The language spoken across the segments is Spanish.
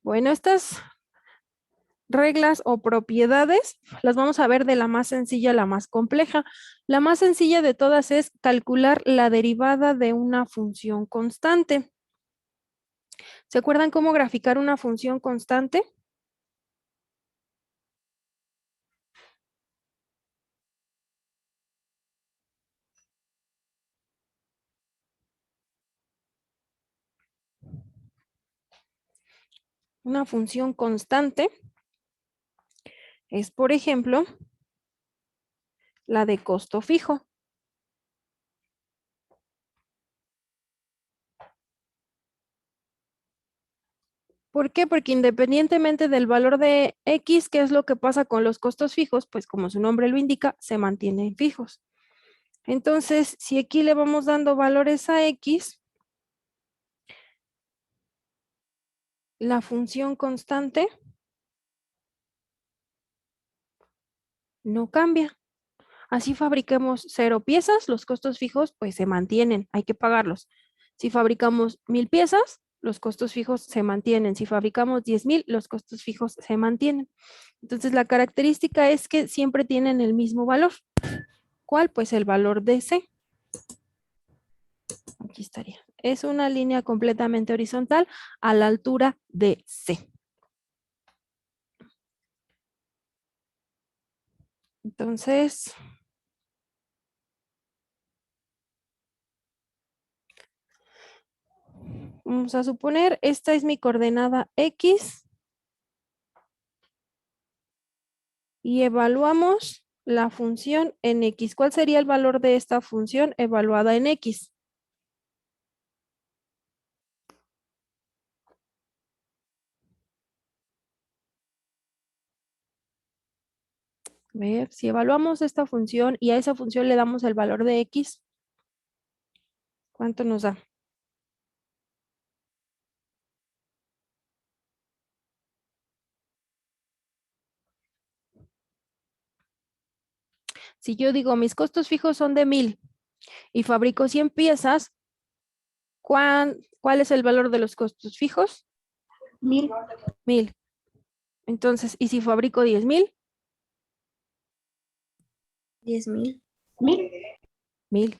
Bueno, estas reglas o propiedades las vamos a ver de la más sencilla a la más compleja. La más sencilla de todas es calcular la derivada de una función constante. ¿Se acuerdan cómo graficar una función constante? Una función constante es, por ejemplo, la de costo fijo. ¿Por qué? Porque independientemente del valor de X, ¿qué es lo que pasa con los costos fijos? Pues como su nombre lo indica, se mantienen fijos. Entonces, si aquí le vamos dando valores a X, la función constante no cambia. Así fabriquemos 0 piezas, los costos fijos pues se mantienen, hay que pagarlos. Si fabricamos 1000 piezas, los costos fijos se mantienen. Si fabricamos 10,000, los costos fijos se mantienen. Entonces la característica es que siempre tienen el mismo valor. ¿Cuál? Pues el valor de C. Aquí estaría. Es una línea completamente horizontal a la altura de C. Entonces, vamos a suponer, esta es mi coordenada X y evaluamos la función en X. ¿Cuál sería el valor de esta función evaluada en X? A ver, si evaluamos esta función y a esa función le damos el valor de X, ¿cuánto nos da? Si yo digo mis costos fijos son de 1000 y fabrico 100 piezas, ¿cuál es el valor de los costos fijos? 1000. 1000. Entonces, ¿y si fabrico 10,000? 10,000. 1000. 1000.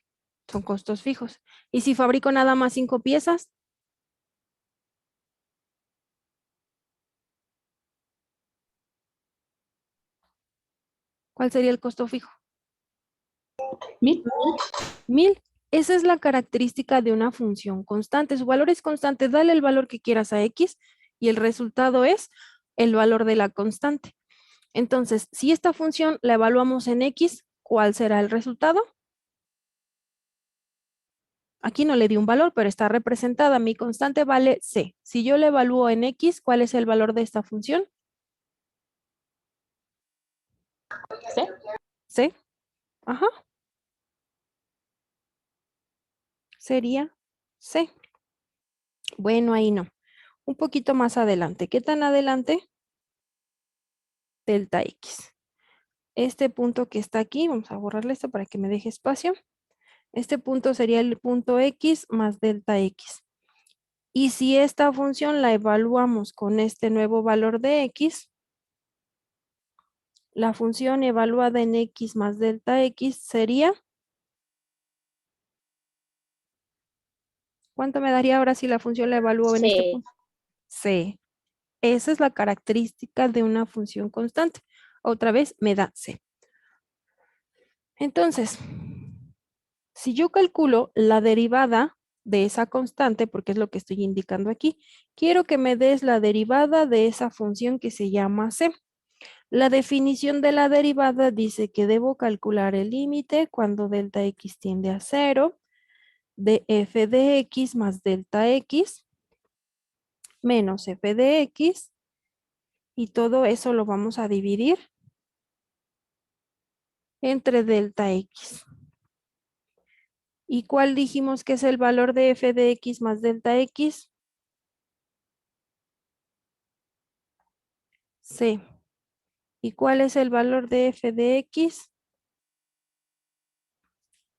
Son costos fijos. ¿Y si fabrico nada más 5 piezas? ¿Cuál sería el costo fijo? 1000. 1000. Esa es la característica de una función constante. Su valor es constante. Dale el valor que quieras a X y el resultado es el valor de la constante. Entonces, si esta función la evaluamos en X, ¿cuál será el resultado? Aquí no le di un valor, pero está representada. Mi constante vale C. Si yo la evalúo en X, ¿cuál es el valor de esta función? ¿Sí? C. Ajá. Sería C. Bueno, ahí no. Un poquito más adelante. ¿Qué tan adelante? Delta X. Este punto que está aquí, vamos a borrarle esto para que me deje espacio. Este punto sería el punto X más delta X. Y si esta función la evaluamos con este nuevo valor de X, la función evaluada en X más delta X sería, ¿cuánto me daría ahora si la función la evalúo en este Sí. punto? C. Esa es la característica de una función constante. Otra vez me da C. Entonces, si yo calculo la derivada de esa constante, porque es lo que estoy indicando aquí, quiero que me des la derivada de esa función que se llama C. La definición de la derivada dice que debo calcular el límite cuando delta X tiende a 0 de f de X más delta X menos f de X y todo eso lo vamos a dividir entre delta X. ¿Y cuál dijimos que es el valor de f de X más delta X? C. ¿Y cuál es el valor de f de X?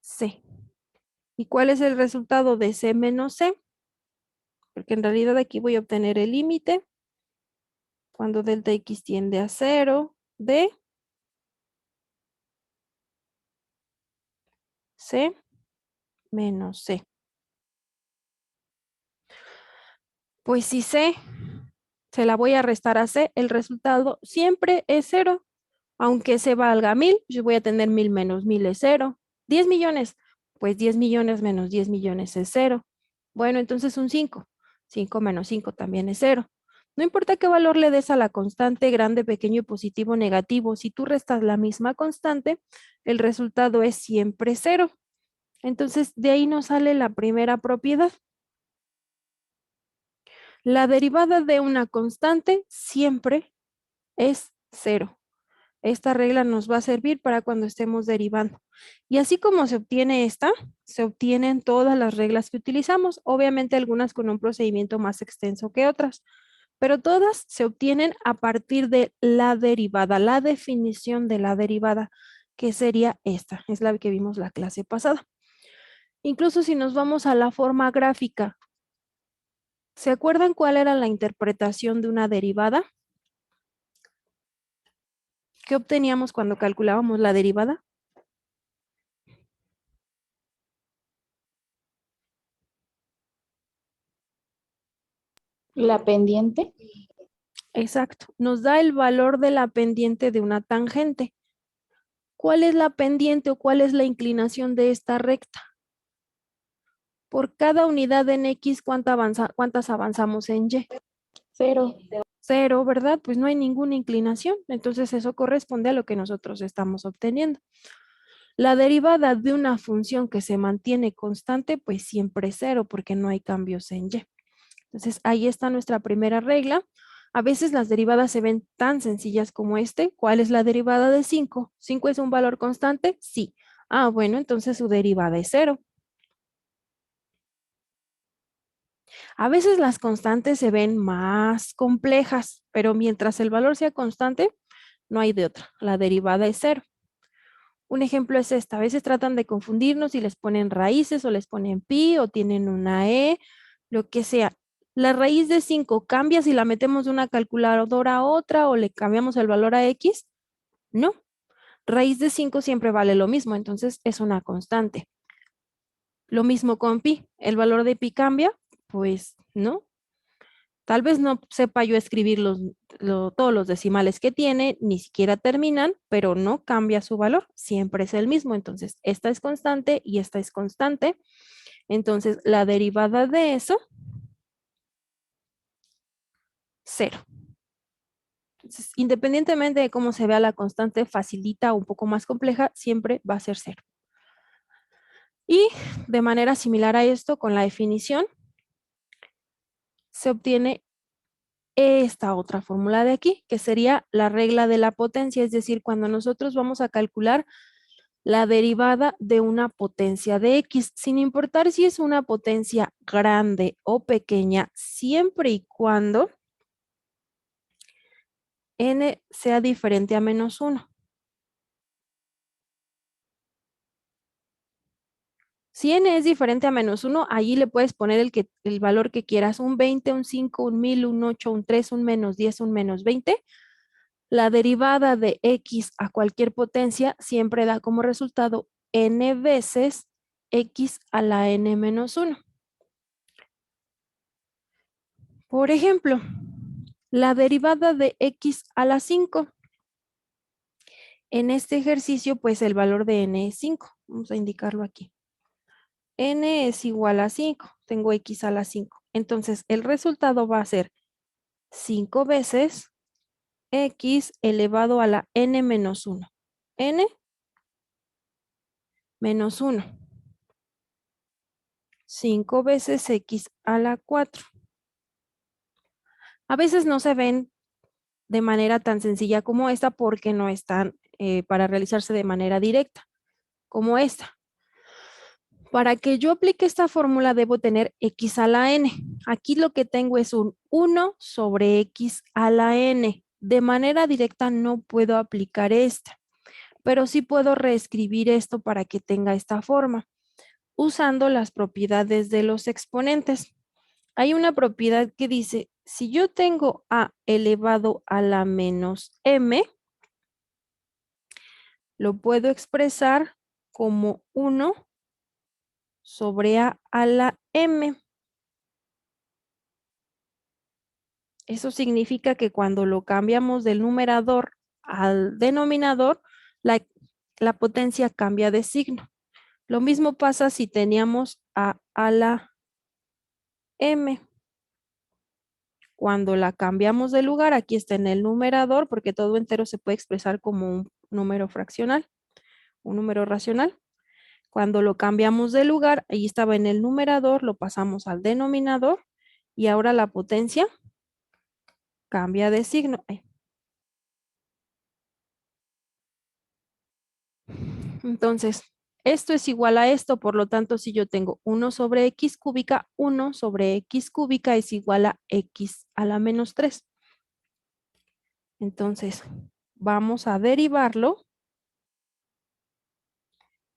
C. ¿Y cuál es el resultado de C menos C? Porque en realidad aquí voy a obtener el límite cuando delta x tiende a 0 de c menos c. Pues si c se la voy a restar a c, el resultado siempre es 0. Aunque c valga 1000, yo voy a tener 1000 menos 1000 es 0. 10 millones, pues 10 millones menos 10 millones es 0. Bueno, entonces un 5. 5 menos 5 también es 0. No importa qué valor le des a la constante, grande, pequeño, positivo, negativo, si tú restas la misma constante, el resultado es siempre 0. Entonces, de ahí nos sale la primera propiedad. La derivada de una constante siempre es 0. Esta regla nos va a servir para cuando estemos derivando. Y así como se obtiene esta, se obtienen todas las reglas que utilizamos, obviamente algunas con un procedimiento más extenso que otras, pero todas se obtienen a partir de la derivada, la definición de la derivada, que sería esta, es la que vimos la clase pasada. Incluso si nos vamos a la forma gráfica, ¿se acuerdan cuál era la interpretación de una derivada? ¿Qué obteníamos cuando calculábamos la derivada? La pendiente. Exacto, nos da el valor de la pendiente de una tangente. ¿Cuál es la pendiente o cuál es la inclinación de esta recta? Por cada unidad en X, ¿cuántas avanzamos en Y? 0. 0, ¿verdad? Pues no hay ninguna inclinación, entonces eso corresponde a lo que nosotros estamos obteniendo. La derivada de una función que se mantiene constante, pues siempre es 0 porque no hay cambios en Y. Entonces ahí está nuestra primera regla. A veces las derivadas se ven tan sencillas como este. ¿Cuál es la derivada de 5? ¿5 es un valor constante? Sí. Ah, bueno, entonces su derivada es 0. A veces las constantes se ven más complejas, pero mientras el valor sea constante, no hay de otra. La derivada es 0. Un ejemplo es esta. A veces tratan de confundirnos y les ponen raíces o les ponen pi o tienen una e, lo que sea. La raíz de 5 cambia si la metemos de una calculadora a otra o le cambiamos el valor a x. No. Raíz de 5 siempre vale lo mismo, entonces es una constante. Lo mismo con pi. ¿El valor de pi cambia? Pues no. Tal vez no sepa yo escribir todos los decimales que tiene, ni siquiera terminan, pero no cambia su valor, siempre es el mismo. Entonces, esta es constante y esta es constante. Entonces, la derivada de eso, 0. Entonces, independientemente de cómo se vea la constante, facilita o un poco más compleja, siempre va a ser 0. Y de manera similar a esto, con la definición, se obtiene esta otra fórmula de aquí, que sería la regla de la potencia, es decir, cuando nosotros vamos a calcular la derivada de una potencia de x, sin importar si es una potencia grande o pequeña, siempre y cuando n sea diferente a menos 1. Si n es diferente a menos 1, allí le puedes poner el valor que quieras, un 20, un 5, un 1000, un 8, un 3, un menos 10, un menos 20. La derivada de x a cualquier potencia siempre da como resultado n veces x a la n menos 1. Por ejemplo, la derivada de x a la 5. En este ejercicio, pues el valor de n es 5. Vamos a indicarlo aquí. N es igual a 5. Tengo x a la 5. Entonces, el resultado va a ser 5 veces x elevado a la n menos 1. N menos 1. 5 veces x a la 4. A veces no se ven de manera tan sencilla como esta porque no están para realizarse de manera directa, como esta. Para que yo aplique esta fórmula debo tener x a la n. Aquí lo que tengo es un 1 sobre x a la n. De manera directa no puedo aplicar esta, pero sí puedo reescribir esto para que tenga esta forma, usando las propiedades de los exponentes. Hay una propiedad que dice Si yo tengo a elevado a la menos m, lo puedo expresar como 1 sobre a la m. Eso significa que cuando lo cambiamos del numerador al denominador, la potencia cambia de signo. Lo mismo pasa si teníamos a la m. Cuando la cambiamos de lugar, aquí está en el numerador, porque todo entero se puede expresar como un número fraccional, un número racional. Cuando lo cambiamos de lugar, ahí estaba en el numerador, lo pasamos al denominador y ahora la potencia cambia de signo. Entonces, esto es igual a esto, por lo tanto, si yo tengo 1 sobre x cúbica, 1 sobre x cúbica es igual a x a la menos 3. Entonces, vamos a derivarlo,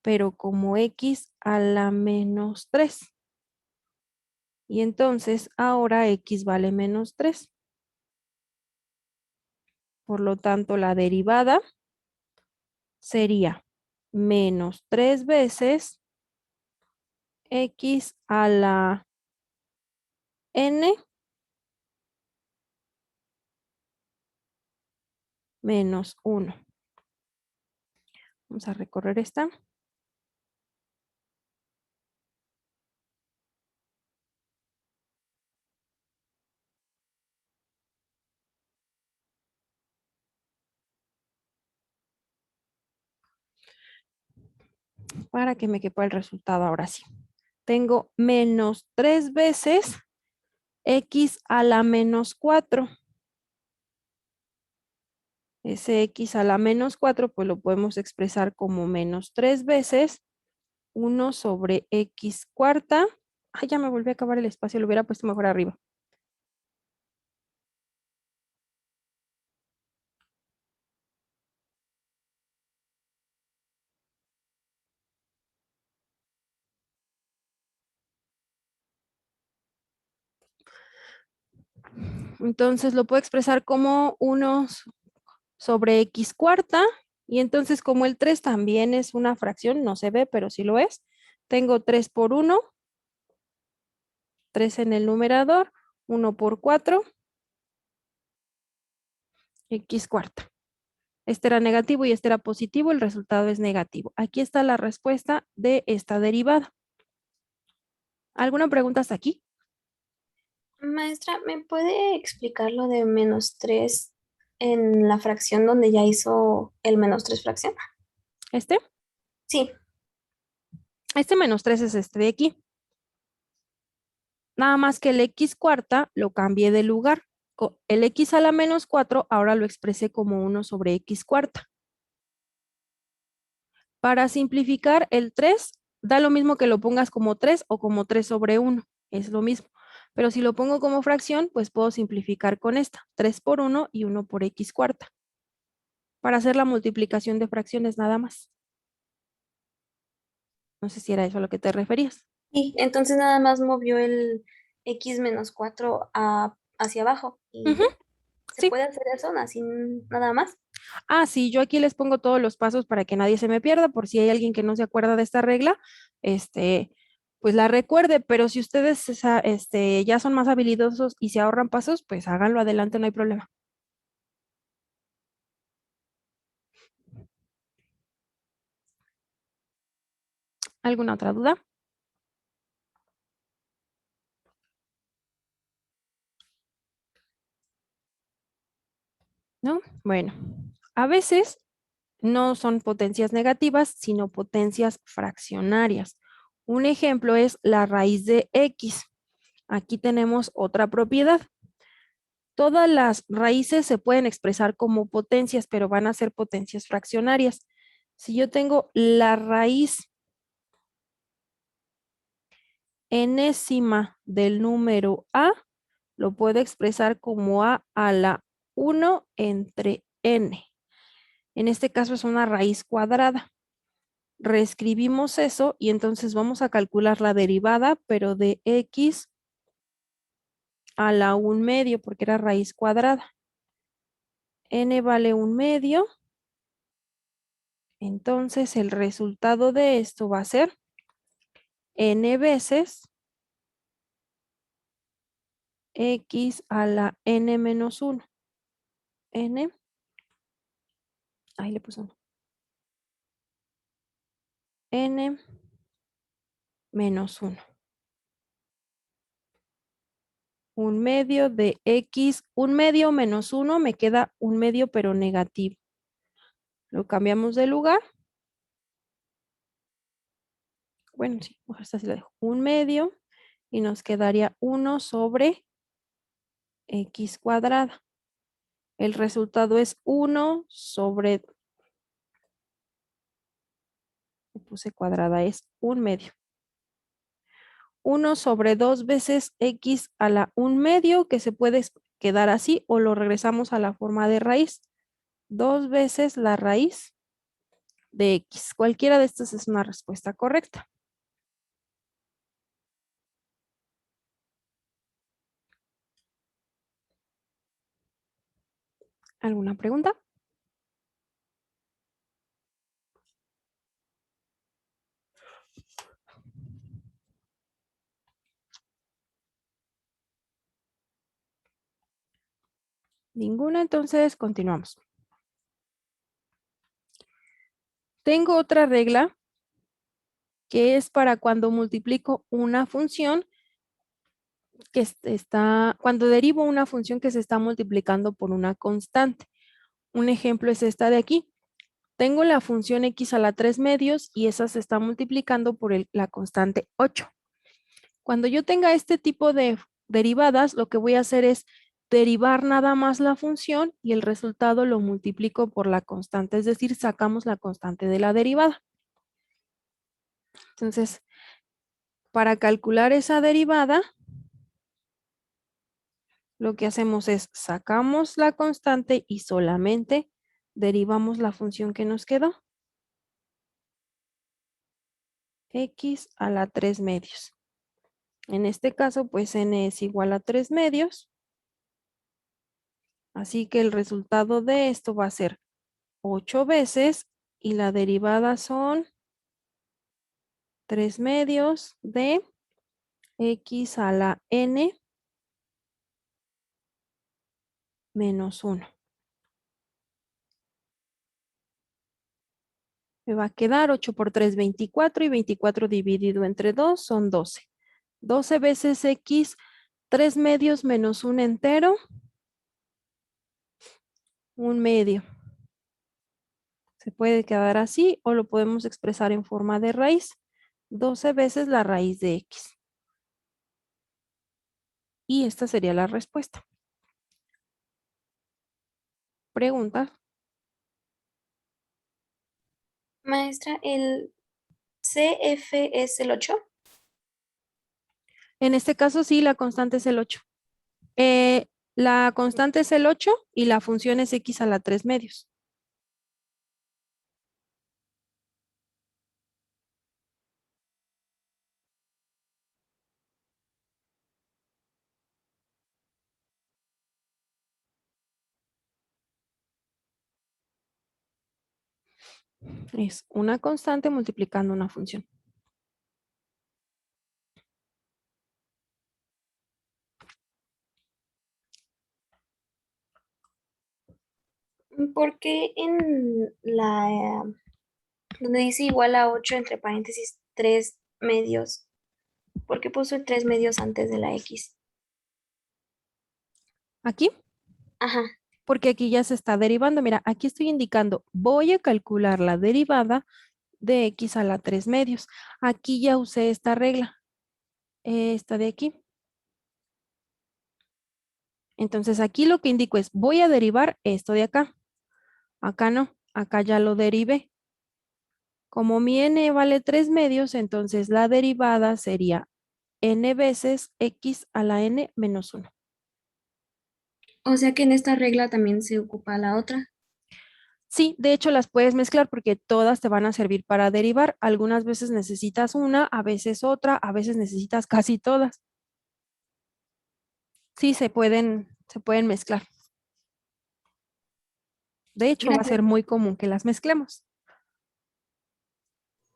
pero como x a la menos 3. Y entonces, ahora x vale menos 3. Por lo tanto, la derivada sería menos 3 veces x a la n menos 1. Vamos a recorrer esta. Para que me quepa el resultado ahora sí. Tengo menos 3 veces x a la menos 4. Ese x a la menos 4 pues lo podemos expresar como menos 3 veces 1 sobre x cuarta. Ay, ya me volví a acabar el espacio, lo hubiera puesto mejor arriba. Entonces lo puedo expresar como 1 sobre x cuarta. Y entonces como el 3 también es una fracción, no se ve, pero sí lo es. Tengo 3 por 1, 3 en el numerador, 1 por 4, x cuarta. Este era negativo y este era positivo, el resultado es negativo. Aquí está la respuesta de esta derivada. ¿Alguna pregunta hasta aquí? Maestra, ¿me puede explicar lo de menos 3 en la fracción donde ya hizo el menos 3 fracción? Este Sí. menos 3 es este de aquí. Nada más que el x cuarta lo cambié de lugar. El x a la menos 4 ahora lo expresé como 1 sobre x cuarta. Para simplificar el 3, da lo mismo que lo pongas como 3 o como 3 sobre 1. Es lo mismo. Pero si lo pongo como fracción, pues puedo simplificar con esta. 3 por 1 y 1 por x cuarta. Para hacer la multiplicación de fracciones nada más. No sé si era eso a lo que te referías. Y entonces nada más movió el x menos 4 hacia abajo y Ujú, ya. ¿Se sí. puede hacer eso así nada más? Ah, sí, yo aquí les pongo todos los pasos para que nadie se me pierda, por si hay alguien que no se acuerda de esta regla, pues la recuerde, pero si ustedes ya son más habilidosos y se ahorran pasos, pues háganlo adelante, no hay problema. ¿Alguna otra duda? ¿No? Bueno, a veces no son potencias negativas, sino potencias fraccionarias. Un ejemplo es la raíz de x. Aquí tenemos otra propiedad. Todas las raíces se pueden expresar como potencias, pero van a ser potencias fraccionarias. Si yo tengo la raíz enésima del número a, lo puedo expresar como a la 1 entre n. En este caso es una raíz cuadrada. Reescribimos eso y entonces vamos a calcular la derivada, pero de x a la 1/2 porque era raíz cuadrada. N vale 1/2. Entonces el resultado de esto va a ser n veces x a la n menos 1. N, ahí le puse 1. N menos 1. 1/2 de x, 1/2 menos 1 me queda 1/2 pero negativo. Lo cambiamos de lugar. Bueno, sí, mejor esta sí la dejo. 1/2 y nos quedaría 1 sobre x cuadrada. El resultado es 1 sobre, le puse cuadrada, es 1/2. 1 sobre 2 veces x a la 1/2, que se puede quedar así o lo regresamos a la forma de raíz. 2 veces la raíz de x. Cualquiera de estas es una respuesta correcta. ¿Alguna pregunta? Ninguna, entonces continuamos. Tengo otra regla que es para cuando multiplico una función que cuando derivo una función que se está multiplicando por una constante. Un ejemplo es esta de aquí. Tengo la función x a la 3/2 y esa se está multiplicando por la constante 8. Cuando yo tenga este tipo de derivadas, lo que voy a hacer es derivar nada más la función y el resultado lo multiplico por la constante, es decir, sacamos la constante de la derivada. Entonces, para calcular esa derivada, lo que hacemos es sacamos la constante y solamente derivamos la función que nos quedó. X a la 3/2. En este caso, pues n es igual a 3/2. Así que el resultado de esto va a ser 8 veces y la derivada son 3/2 de x a la n menos 1. Me va a quedar 8 por 3, 24 y 24 dividido entre 2 son 12. 12 veces x, 3/2 menos 1 entero, 1/2. Se puede quedar así o lo podemos expresar en forma de raíz. 12 veces la raíz de x. Y esta sería la respuesta. Pregunta. Maestra, ¿el CF es el 8? En este caso sí, la constante es el 8. La constante es el 8 y la función es x a la 3/2. Es una constante multiplicando una función. ¿Por qué en donde dice igual a 8 entre paréntesis 3/2? ¿Por qué puso el 3/2 antes de la X? Aquí, Ajá. porque aquí ya se está derivando. Mira, aquí estoy indicando, voy a calcular la derivada de x a la 3/2. Aquí ya usé esta regla, esta de aquí. Entonces aquí lo que indico es, voy a derivar esto de acá. Acá no, acá ya lo derivé. Como mi n vale 3/2, entonces la derivada sería n veces x a la n menos 1. O sea que en esta regla también se ocupa la otra. Sí, de hecho las puedes mezclar porque todas te van a servir para derivar. Algunas veces necesitas una, a veces otra, a veces necesitas casi todas. Sí, se pueden mezclar. De hecho, va a Gracias. ser muy común que las mezclemos.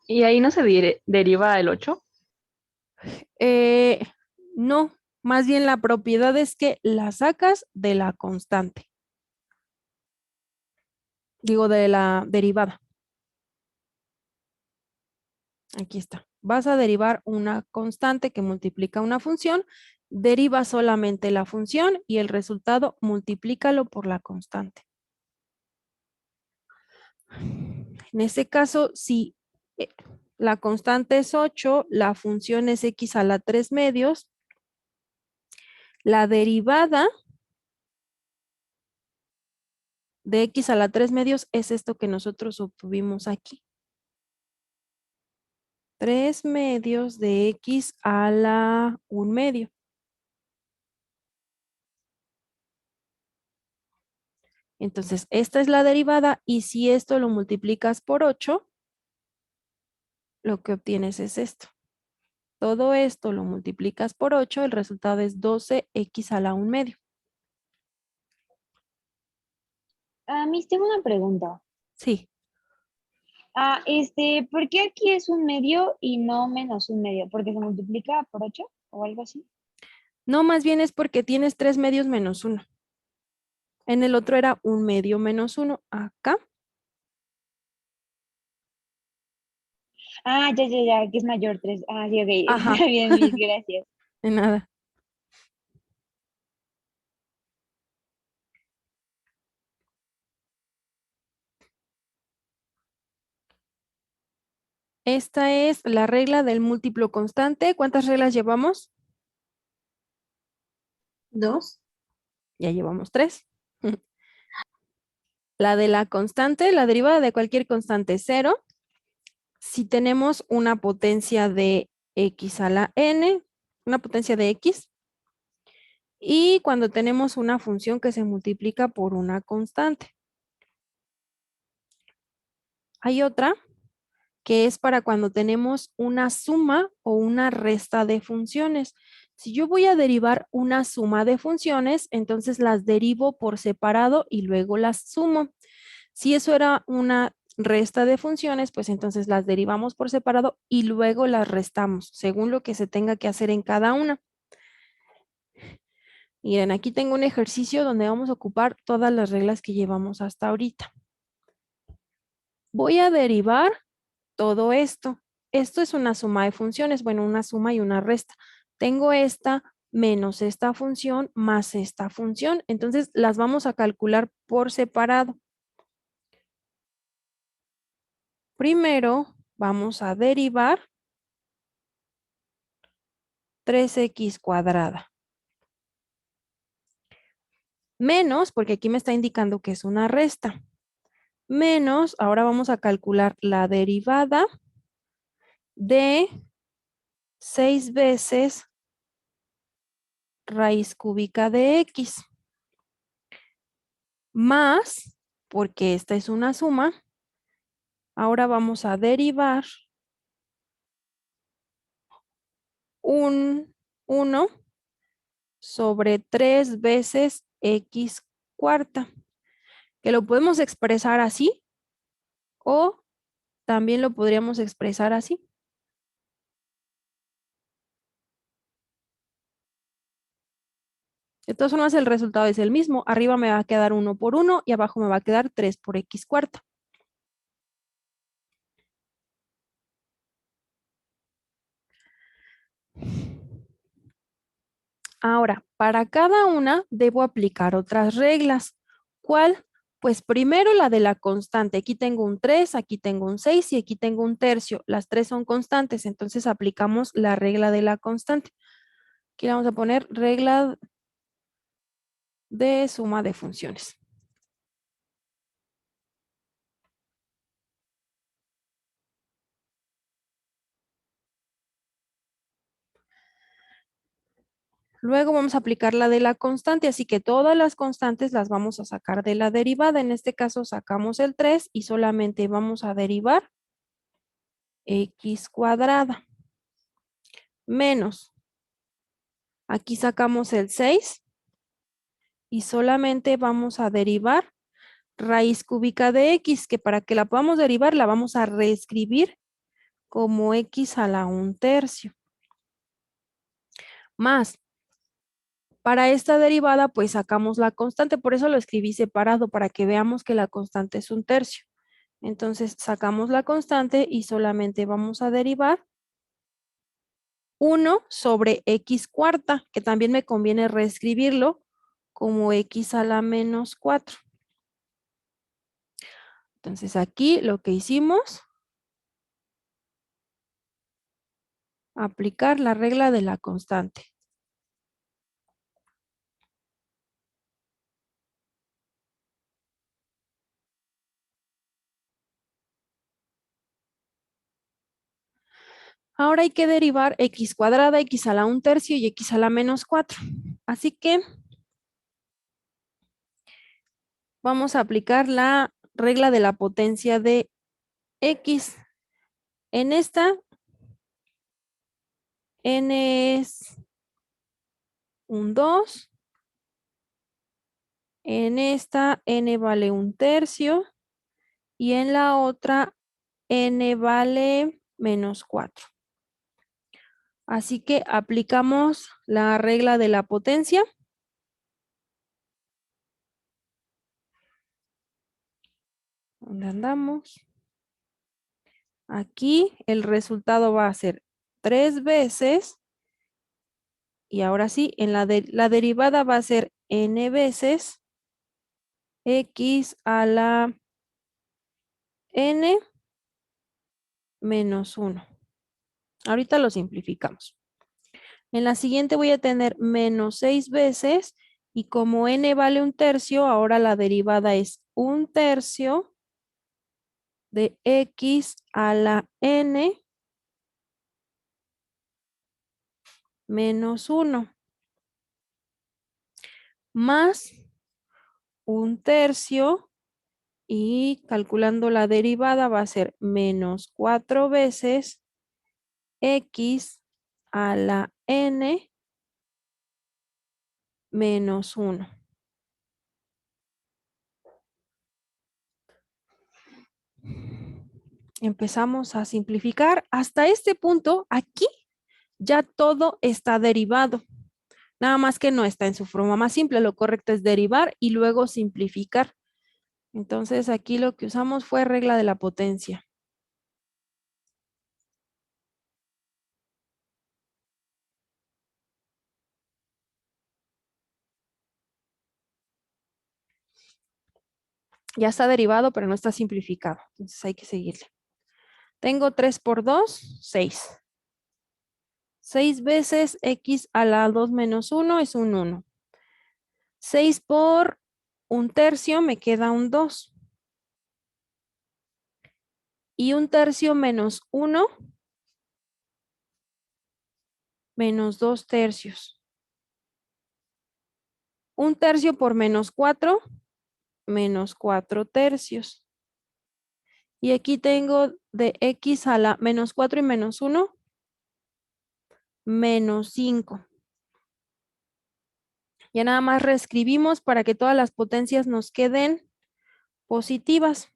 ¿Y ahí no se deriva el 8? Eh, no, más bien la propiedad es que la sacas de la constante. Digo, de la derivada. Aquí está. Vas a derivar una constante que multiplica una función, deriva solamente la función y el resultado multiplícalo por la constante. En este caso, si la constante es 8, la función es x a la 3 medios, la derivada de x a la 3 medios es esto que nosotros obtuvimos aquí. 3 medios de x a la 1 medio. Entonces, esta es la derivada y si esto lo multiplicas por 8, lo que obtienes es esto. Todo esto lo multiplicas por 8, el resultado es 12x a la 1 medio. Miss, tengo una pregunta. Sí, ¿Por qué aquí es 1 medio y no menos 1 medio? ¿Porque se multiplica por 8 o algo así? no, más bien es porque tienes 3 medios menos 1. En el otro era 1 medio menos 1. Acá, Ya, que es mayor 3. Sí, ok. ajá, Está bien, Miss, gracias. de nada. Esta es la regla del múltiplo constante. ¿Cuántas reglas llevamos? 2. Ya llevamos 3. La de la constante, la derivada de cualquier constante es 0. Si tenemos una potencia de x a la n, una potencia de x, y cuando tenemos una función que se multiplica por una constante. Hay otra que es para cuando tenemos una suma o una resta de funciones. Si yo voy a derivar una suma de funciones, entonces las derivo por separado y luego las sumo. Si eso era una resta de funciones, pues entonces las derivamos por separado y luego las restamos, según lo que se tenga que hacer en cada una. Miren, aquí tengo un ejercicio donde vamos a ocupar todas las reglas que llevamos hasta ahorita. Voy a derivar todo esto. Esto es una suma de funciones, bueno, una suma y una resta. Tengo esta menos esta función más esta función. Entonces las vamos a calcular por separado. Primero vamos a derivar 3x cuadrada. Menos, porque aquí me está indicando que es una resta. Menos, ahora vamos a calcular la derivada de 6 veces raíz cúbica de x. Más, porque esta es una suma, ahora vamos a derivar un 1 sobre 3 veces x cuarta, que lo podemos expresar así o también lo podríamos expresar así. De todas formas, el resultado es el mismo. Arriba me va a quedar 1 por 1 y abajo me va a quedar 3 por x cuarta. Ahora, para cada una debo aplicar otras reglas. ¿Cuál? Pues primero la de la constante. Aquí tengo un 3, aquí tengo un 6 y aquí tengo un tercio. Las tres son constantes, entonces aplicamos la regla de la constante. Aquí le vamos a poner regla de suma de funciones. Luego vamos a aplicar la de la constante, así que todas las constantes las vamos a sacar de la derivada. En este caso sacamos el 3 y solamente vamos a derivar x cuadrada menos. Aquí sacamos el 6 y solamente vamos a derivar raíz cúbica de x, que para que la podamos derivar la vamos a reescribir como x a la 1/3. Más, para esta derivada pues sacamos la constante, por eso lo escribí separado, para que veamos que la constante es 1/3. Entonces sacamos la constante y solamente vamos a derivar 1 sobre x cuarta, que también me conviene reescribirlo como x a la menos 4. Entonces aquí lo que hicimos, aplicar la regla de la constante. Ahora hay que derivar x cuadrada, x a la 1/3 y x a la menos 4. Así que vamos a aplicar la regla de la potencia de x. En esta, n es un 2. En esta, n vale 1/3. Y en la otra, n vale menos 4. Así que aplicamos la regla de la potencia. ¿Dónde andamos? Aquí el resultado va a ser 3 veces. Y ahora sí, en la derivada va a ser n veces x a la n menos 1. Ahorita lo simplificamos. En la siguiente voy a tener menos 6 veces y como n vale 1/3, ahora la derivada es 1/3 de x a la n menos 1 más 1/3 y calculando la derivada va a ser menos 4 veces x a la n menos 1. Empezamos a simplificar. Hasta este punto, aquí ya todo está derivado. Nada más que no está en su forma más simple. Lo correcto es derivar y luego simplificar. Entonces aquí lo que usamos fue regla de la potencia. Ya está derivado, pero no está simplificado. Entonces hay que seguirle. Tengo 3 por 2, 6. 6 veces x a la 2 menos 1 es un 1. 6 por 1/3 me queda un 2. Y 1/3 menos 1 menos 2/3. 1/3 por menos 4 menos 4/3. Y aquí tengo de x a la menos 4 y menos 1 menos 5. Ya nada más reescribimos para que todas las potencias nos queden positivas.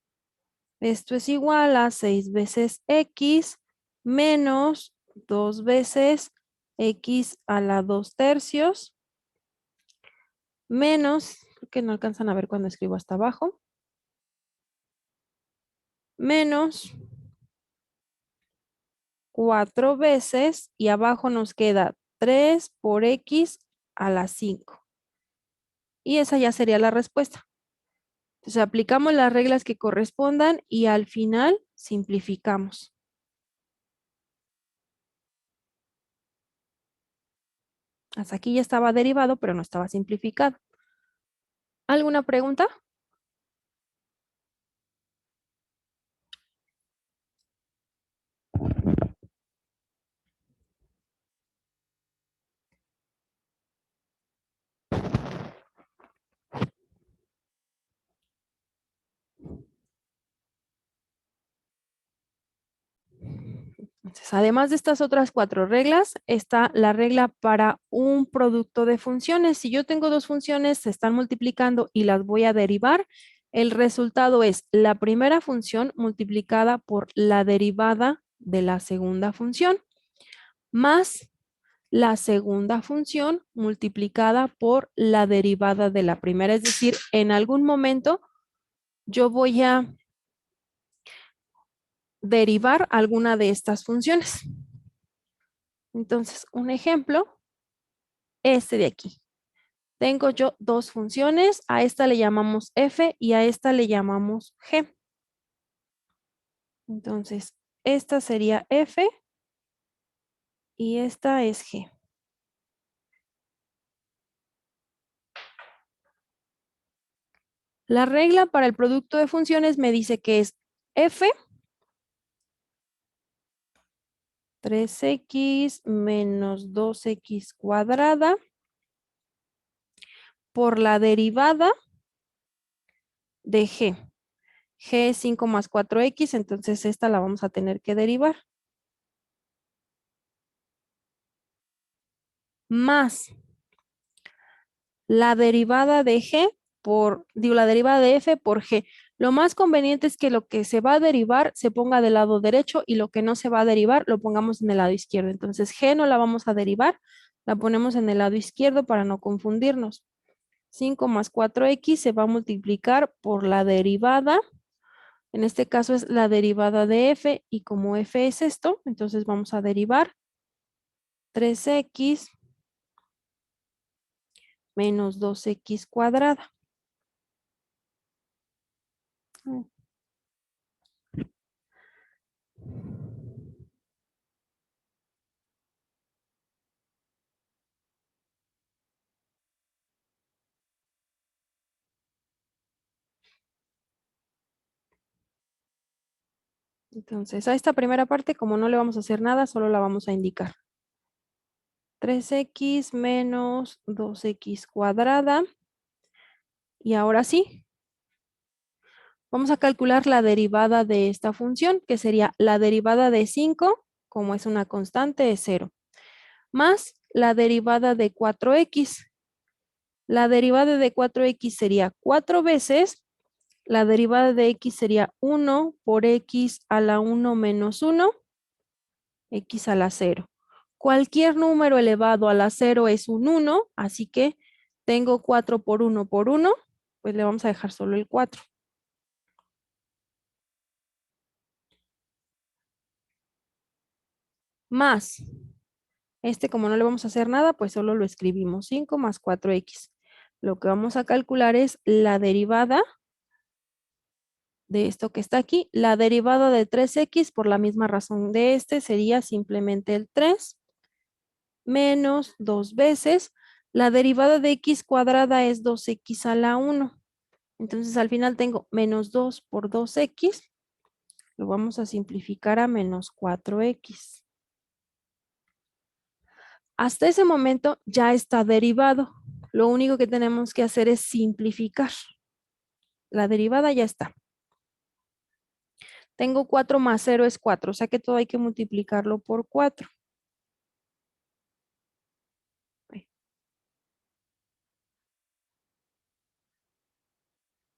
Esto es igual a 6 veces x menos 2 veces x a la 2/3 menos, creo que no alcanzan a ver cuando escribo hasta abajo, menos 4 veces y abajo nos queda 3 por x a la 5. Y esa ya sería la respuesta. Entonces aplicamos las reglas que correspondan y al final simplificamos. Hasta aquí ya estaba derivado, pero no estaba simplificado. ¿Alguna pregunta? Entonces, además de estas otras 4 reglas, está la regla para un producto de funciones. Si yo tengo 2 funciones, se están multiplicando y las voy a derivar, el resultado es la primera función multiplicada por la derivada de la segunda función, más la segunda función multiplicada por la derivada de la primera. Es decir, en algún momento yo voy a derivar alguna de estas funciones. Entonces, un ejemplo, este de aquí. Tengo yo 2 funciones, a esta le llamamos f y a esta le llamamos g. Entonces, esta sería f y esta es g. La regla para el producto de funciones me dice que es f 3x menos 2x cuadrada por la derivada de g. G es 5 más 4x, entonces esta la vamos a tener que derivar. Más la derivada de g la derivada de f por g. Lo más conveniente es que lo que se va a derivar se ponga del lado derecho y lo que no se va a derivar lo pongamos en el lado izquierdo. Entonces g no la vamos a derivar, la ponemos en el lado izquierdo para no confundirnos. 5 más 4x se va a multiplicar por la derivada. En este caso es la derivada de f y como f es esto, entonces vamos a derivar 3x menos 2x cuadrada. Entonces, a esta primera parte, como no le vamos a hacer nada, solo la vamos a indicar. 3x menos 2x cuadrada. Y ahora sí, vamos a calcular la derivada de esta función, que sería la derivada de 5, como es una constante, es 0, más la derivada de 4x. La derivada de 4x sería 4 veces, la derivada de x sería 1 por x a la 1 menos 1, x a la 0. Cualquier número elevado a la 0 es un 1, así que tengo 4 por 1 por 1, pues le vamos a dejar solo el 4. Más, como no le vamos a hacer nada, pues solo lo escribimos, 5 más 4x. Lo que vamos a calcular es la derivada de esto que está aquí. La derivada de 3x, por la misma razón de sería simplemente el 3 menos 2 veces. La derivada de x cuadrada es 2x a la 1. Entonces al final tengo menos 2 por 2x. Lo vamos a simplificar a menos 4x. Hasta ese momento ya está derivado. Lo único que tenemos que hacer es simplificar. La derivada ya está. Tengo 4 más 0 es 4, o sea que todo hay que multiplicarlo por 4.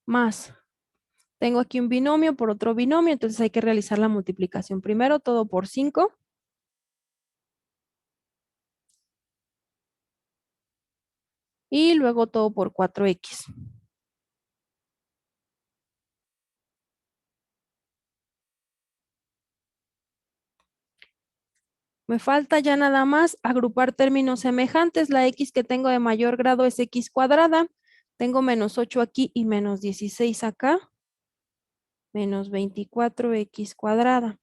Más. Tengo aquí un binomio por otro binomio, entonces hay que realizar la multiplicación. Primero todo por 5. Y luego todo por 4x. Me falta ya nada más agrupar términos semejantes. La x que tengo de mayor grado es x cuadrada. Tengo menos 8 aquí y menos 16 acá. Menos 24x cuadrada.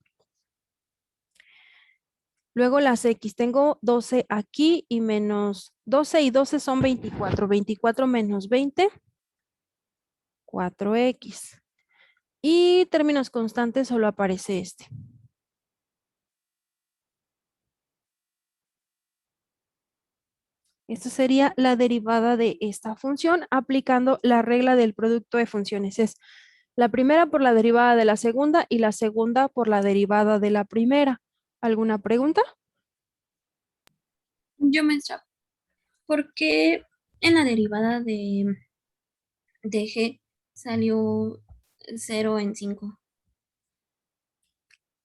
Luego las x, tengo 12 aquí y menos 12 y 12 son 24. 24 menos 20, 4x. Y términos constantes solo aparece este. Esta sería la derivada de esta función aplicando la regla del producto de funciones. Es la primera por la derivada de la segunda y la segunda por la derivada de la primera. ¿Alguna pregunta? Yo me ¿por qué en la derivada de G salió 0 en 5?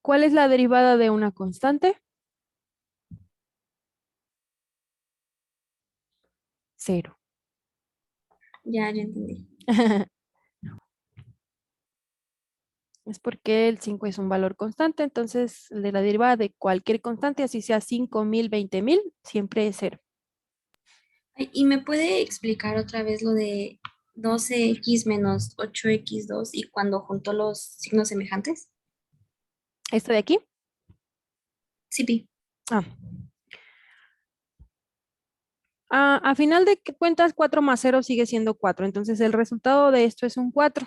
¿Cuál es la derivada de una constante? Cero. Ya entendí. Es porque el 5 es un valor constante, entonces el de la derivada de cualquier constante, así sea 5.000, 20.000, siempre es cero. Ay, ¿y me puede explicar otra vez lo de 12x menos 8x2 y cuando junto los signos semejantes? ¿Esto de aquí? Sí, Pi. Ah. A final de cuentas, 4 más 0 sigue siendo 4. Entonces, el resultado de esto es un 4.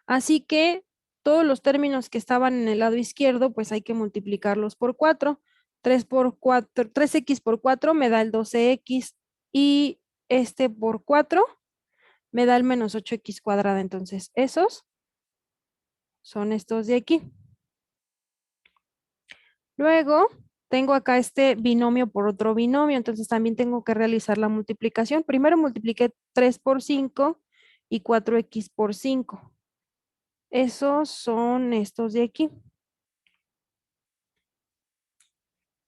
Así que todos los términos que estaban en el lado izquierdo, pues hay que multiplicarlos por 4. 3 por 4, 3x por 4 me da el 12x y este por 4 me da el menos 8x cuadrada. Entonces, esos son estos de aquí. Luego, tengo acá este binomio por otro binomio, entonces también tengo que realizar la multiplicación. Primero multipliqué 3 por 5 y 4x por 5. Esos son estos de aquí.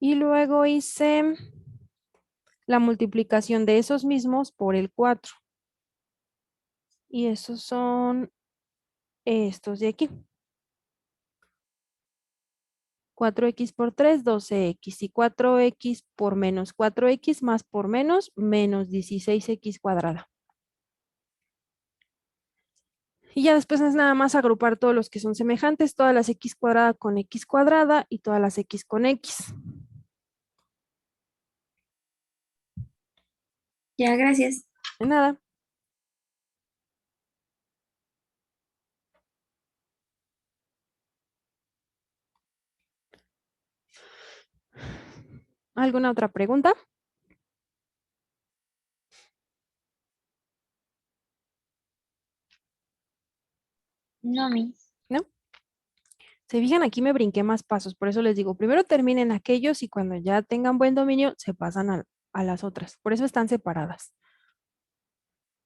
Y luego hice la multiplicación de esos mismos por el 4. Y esos son estos de aquí. 4x por 3, 12x. Y 4x por menos 4x más por menos 16x cuadrada. Y ya después es nada más agrupar todos los que son semejantes, todas las x cuadrada con x cuadrada y todas las x con x. Ya, gracias. De nada. ¿Alguna otra pregunta? No, Miss. ¿No? Se fijan, aquí me brinqué más pasos, por eso les digo, primero terminen aquellos y cuando ya tengan buen dominio, se pasan a las otras. Por eso están separadas.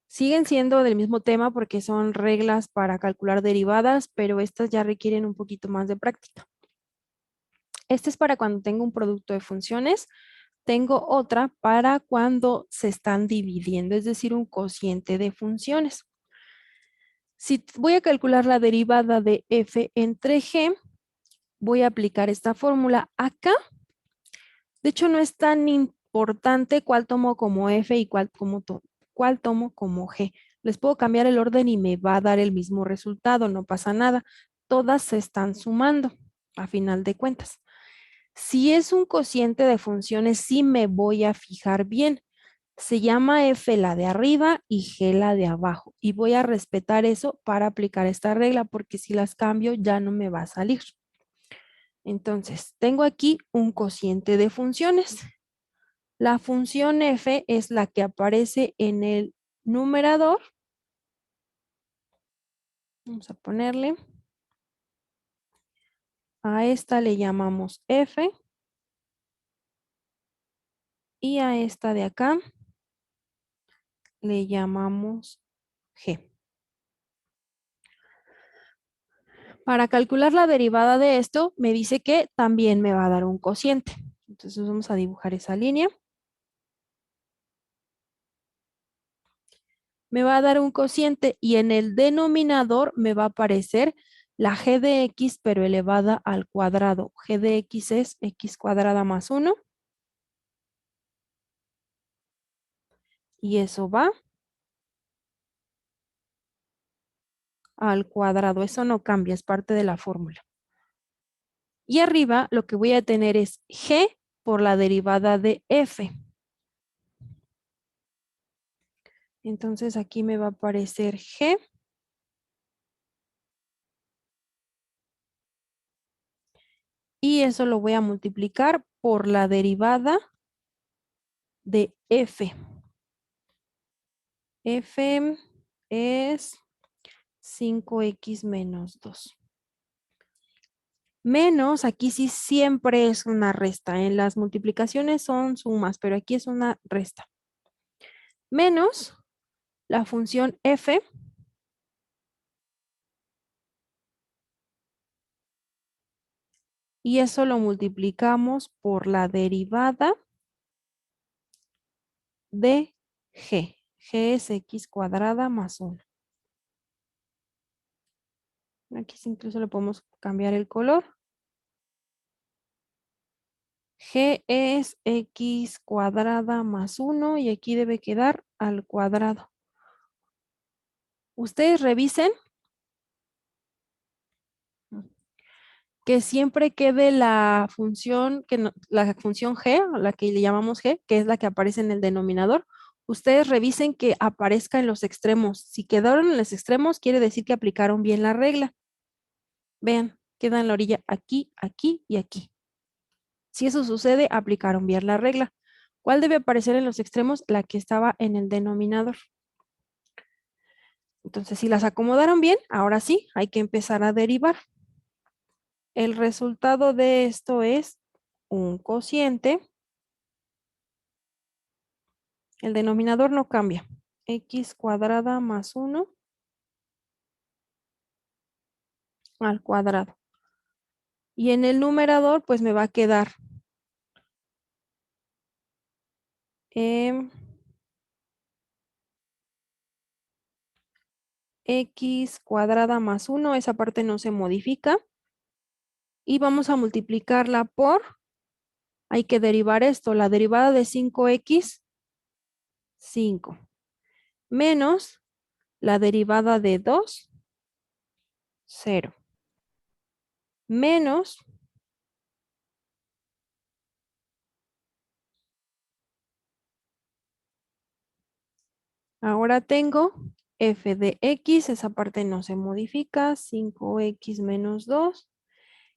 Siguen siendo del mismo tema porque son reglas para calcular derivadas, pero estas ya requieren un poquito más de práctica. Este es para cuando tengo un producto de funciones. Tengo otra para cuando se están dividiendo, es decir, un cociente de funciones. Si voy a calcular la derivada de f entre g, voy a aplicar esta fórmula acá. De hecho, no es tan importante cuál tomo como f y cuál tomo como g. Les puedo cambiar el orden y me va a dar el mismo resultado, no pasa nada. Todas se están sumando a final de cuentas. Si es un cociente de funciones, sí me voy a fijar bien. Se llama F la de arriba y G la de abajo. Y voy a respetar eso para aplicar esta regla porque si las cambio ya no me va a salir. Entonces, tengo aquí un cociente de funciones. La función F es la que aparece en el numerador. Vamos a ponerle. A esta le llamamos F. Y a esta de acá le llamamos G. Para calcular la derivada de esto, me dice que también me va a dar un cociente. Entonces vamos a dibujar esa línea. Me va a dar un cociente y en el denominador me va a aparecer la g de x, pero elevada al cuadrado. G de x es x cuadrada más 1. Y eso va al cuadrado. Eso no cambia, es parte de la fórmula. Y arriba lo que voy a tener es g por la derivada de f. Entonces aquí me va a aparecer g. Y eso lo voy a multiplicar por la derivada de f. F es 5x menos 2. Menos, aquí sí siempre es una resta. En las multiplicaciones son sumas, pero aquí es una resta. Menos la función f y eso lo multiplicamos por la derivada de g. G es x cuadrada más 1. Aquí sí incluso le podemos cambiar el color. G es x cuadrada más 1 y aquí debe quedar al cuadrado. Ustedes revisen que siempre quede la función, la función g, a la que le llamamos g, que es la que aparece en el denominador. Ustedes revisen que aparezca en los extremos. Si quedaron en los extremos, quiere decir que aplicaron bien la regla. Vean, queda en la orilla aquí, aquí y aquí. Si eso sucede, aplicaron bien la regla. ¿Cuál debe aparecer en los extremos? La que estaba en el denominador. Entonces, si las acomodaron bien, ahora sí, hay que empezar a derivar. El resultado de esto es un cociente. El denominador no cambia. X cuadrada más 1 al cuadrado. Y en el numerador, pues me va a quedar x cuadrada más 1, esa parte no se modifica. Y vamos a multiplicarla por, hay que derivar esto, la derivada de 5x, 5, menos la derivada de 2, 0, menos ahora tengo f de x, esa parte no se modifica, 5x menos 2,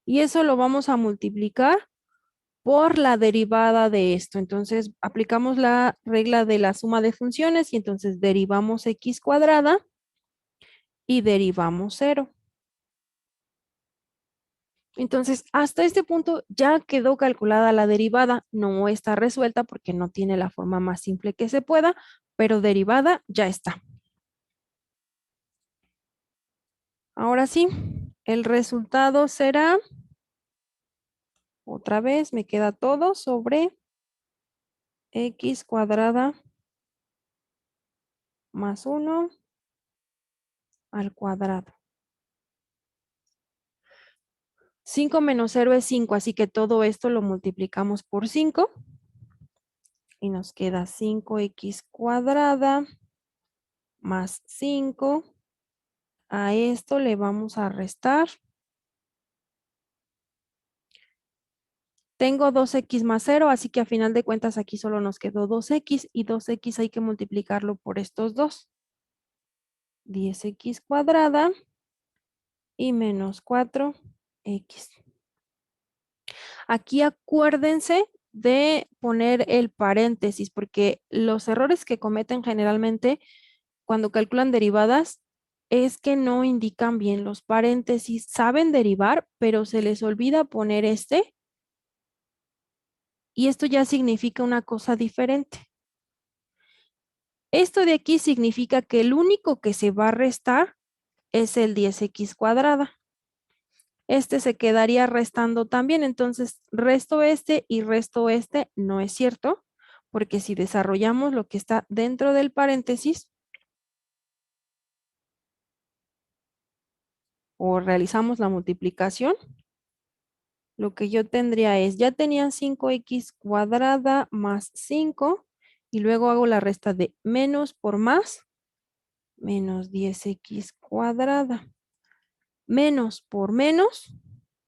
y eso lo vamos a multiplicar por la derivada de esto. Entonces, aplicamos la regla de la suma de funciones y entonces derivamos x cuadrada y derivamos 0. Entonces, hasta este punto ya quedó calculada la derivada. No está resuelta porque no tiene la forma más simple que se pueda, pero derivada ya está. Ahora sí, el resultado será, otra vez me queda todo sobre x cuadrada más 1 al cuadrado. 5 menos 0 es 5, así que todo esto lo multiplicamos por 5 y nos queda 5x cuadrada más 5. A esto le vamos a restar. Tengo 2x más 0, así que a final de cuentas aquí solo nos quedó 2x y 2x hay que multiplicarlo por estos dos. 10x cuadrada y menos 4x. Aquí acuérdense de poner el paréntesis, porque los errores que cometen generalmente cuando calculan derivadas es que no indican bien los paréntesis. Saben derivar, pero se les olvida poner este. Y esto ya significa una cosa diferente. Esto de aquí significa que el único que se va a restar es el 10x cuadrada. Este se quedaría restando también, entonces resto este y resto este, no es cierto, porque si desarrollamos lo que está dentro del paréntesis o realizamos la multiplicación, lo que yo tendría es, ya tenía 5x cuadrada más 5 y luego hago la resta de menos por más, menos 10x cuadrada. Menos por menos,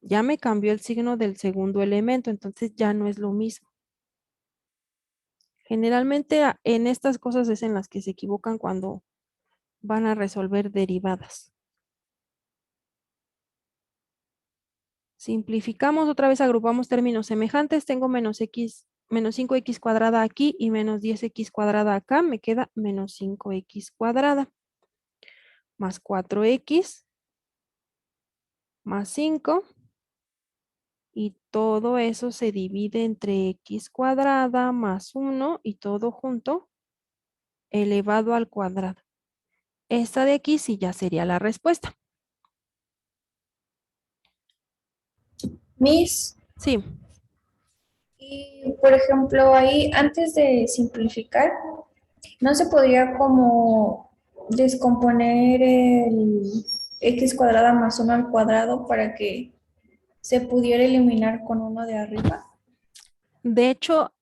ya me cambió el signo del segundo elemento, entonces ya no es lo mismo. Generalmente en estas cosas es en las que se equivocan cuando van a resolver derivadas. Simplificamos, otra vez agrupamos términos semejantes. Tengo menos 5x cuadrada aquí y menos 10x cuadrada acá. Me queda menos 5x cuadrada más 4x más 5 Y todo eso se divide entre x cuadrada más 1 y todo junto elevado al cuadrado. Esta de aquí sí ya sería la respuesta. Miss, Sí, y por ejemplo, ahí antes de simplificar, ¿no se podría como descomponer el x cuadrada más 1 al cuadrado para que se pudiera eliminar con uno de arriba? de hecho,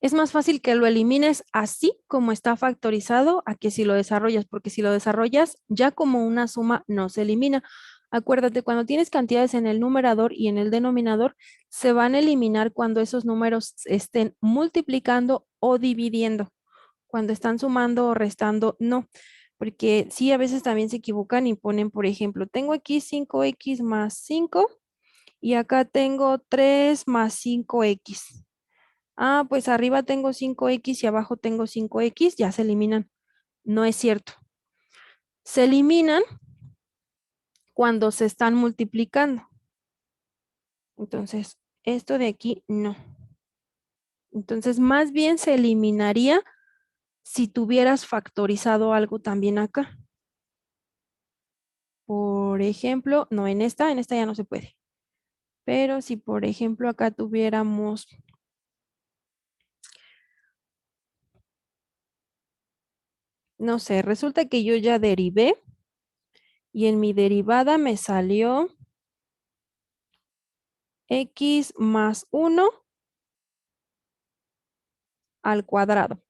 es más fácil que lo elimines así como está factorizado a que si lo desarrollas, porque si lo desarrollas ya como una suma no se elimina. Acuérdate, cuando tienes cantidades en el numerador y en el denominador, se van a eliminar cuando esos números estén multiplicando o dividiendo. Cuando están sumando o restando, no. Porque sí, a veces también se equivocan y ponen, por ejemplo, tengo aquí 5x más 5 y acá tengo 3 más 5x. Ah, pues arriba tengo 5x y abajo tengo 5x, ya se eliminan. No es cierto. Se eliminan cuando se están multiplicando. Entonces, esto de aquí no. Entonces, más bien se eliminaría si tuvieras factorizado algo también acá. Por ejemplo, no en esta ya no se puede. Pero si por ejemplo acá tuviéramos, no sé, resulta que yo ya derivé y en mi derivada me salió x más 1 al cuadrado.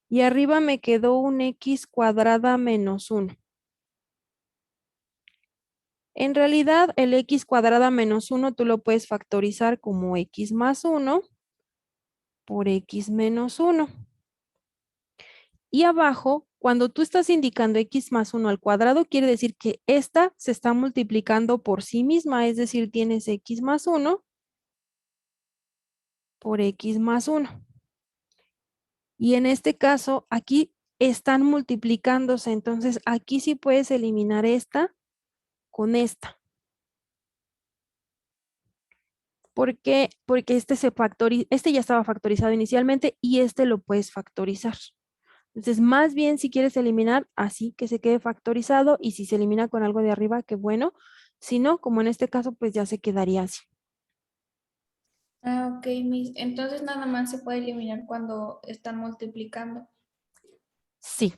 Y arriba me quedó un x cuadrada menos 1. En realidad, el x cuadrada menos 1 tú lo puedes factorizar como x más 1 por x menos 1. Y abajo, cuando tú estás indicando x más 1 al cuadrado, quiere decir que esta se está multiplicando por sí misma, es decir, tienes x más 1 por x más 1. Y en este caso, aquí están multiplicándose, entonces aquí sí puedes eliminar esta con esta. ¿Por qué? Porque este ya estaba factorizado inicialmente y este lo puedes factorizar. Entonces, más bien si quieres eliminar, así que se quede factorizado y si se elimina con algo de arriba, qué bueno. Si no, como en este caso, pues ya se quedaría así. Ah, ok, Miss. Entonces nada más se puede eliminar cuando están multiplicando. Sí.